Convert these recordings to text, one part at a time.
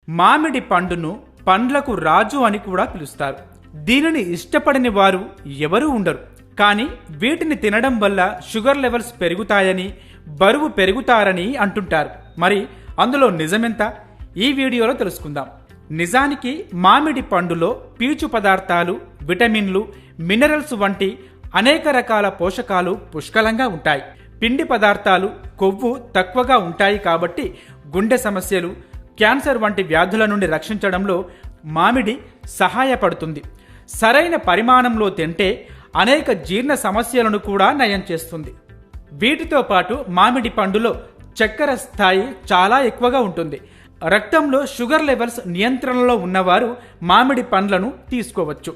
మామిడి పండును పండ్లకు రాజు అని కూడా పిలుస్తారు. దీనిని ఇష్టపడని వారు ఎవరూ ఉండరు. కానీ వీటిని తినడం వల్ల షుగర్ లెవెల్స్ పెరుగుతాయని, బరువు పెరుగుతారని అంటుంటారు. మరి అందులో నిజమెంత? ఈ వీడియోలో తెలుసుకుందాం. నిజానికి మామిడి పండులో పీచు పదార్థాలు, విటమిన్లు, మినరల్స్ వంటి అనేక రకాల పోషకాలు పుష్కలంగా ఉంటాయి. పిండి పదార్థాలు, కొవ్వు తక్కువగా ఉంటాయి కాబట్టి గుండె సమస్యలు, క్యాన్సర్ వంటి వ్యాధుల నుండి రక్షించడంలో మామిడి సహాయపడుతుంది. సరైన పరిమాణంలో తింటే అనేక జీర్ణ సమస్యలను కూడా నయం చేస్తుంది. వీటితో పాటు మామిడి పండులో చక్కెర స్థాయి చాలా ఎక్కువగా ఉంటుంది. రక్తంలో షుగర్ లెవెల్స్ నియంత్రణలో ఉన్నవారు మామిడి పండ్లను తీసుకోవచ్చు.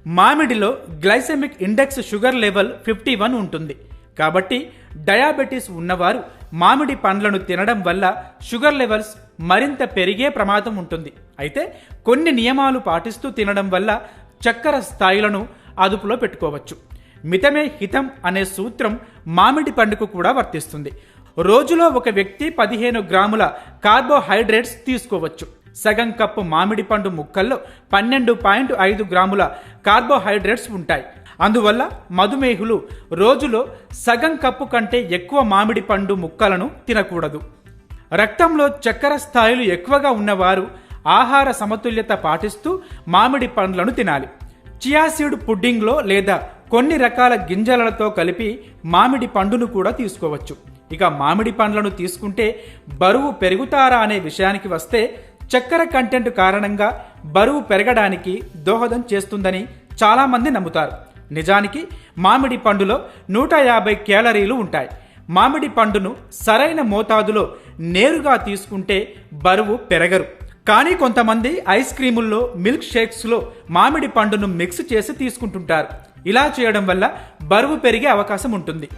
మామిడిలో గ్లైసెమిక్ ఇండెక్స్ షుగర్ లెవెల్ 51 ఉంటుంది. కాబట్టి డయాబెటీస్ ఉన్నవారు మామిడి పండ్లను తినడం వల్ల షుగర్ లెవెల్స్ మరింత పెరిగే ప్రమాదం ఉంటుంది. అయితే కొన్ని నియమాలు పాటిస్తూ తినడం వల్ల చక్కెర స్థాయిలను అదుపులో పెట్టుకోవచ్చు. మితమే హితం అనే సూత్రం మామిడి పండుకు కూడా వర్తిస్తుంది. రోజులో ఒక వ్యక్తి 15 గ్రాముల కార్బోహైడ్రేట్స్ తీసుకోవచ్చు. సగం కప్పు మామిడి పండు ముక్కల్లో 12.5 గ్రాముల కార్బోహైడ్రేట్స్ ఉంటాయి. అందువల్ల మధుమేహులు రోజులో సగం కప్పు కంటే ఎక్కువ మామిడి పండు ముక్కలను తినకూడదు. రక్తంలో చక్కెర స్థాయిలు ఎక్కువగా ఉన్నవారు ఆహార సమతుల్యత పాటిస్తూ మామిడి పండ్లను తినాలి. చియా సీడ్ పుడ్డింగ్లో లేదా కొన్ని రకాల గింజలతో కలిపి మామిడి పండును కూడా తీసుకోవచ్చు. ఇక మామిడి పండ్లను తీసుకుంటే బరువు పెరుగుతారా అనే విషయానికి వస్తే, చక్కెర కంటెంట్ కారణంగా బరువు పెరగడానికి దోహదం చేస్తుందని చాలామంది నమ్ముతారు. నిజానికి మామిడి పండులో 150 క్యాలరీలు ఉంటాయి. మామిడి పండును సరైన మోతాదులో నేరుగా తీసుకుంటే బరువు పెరగరు. కానీ కొంతమంది ఐస్ క్రీముల్లో, మిల్క్ షేక్స్లో మామిడి పండును మిక్స్ చేసి తీసుకుంటుంటారు. ఇలా చేయడం వల్ల బరువు పెరిగే అవకాశం ఉంటుంది.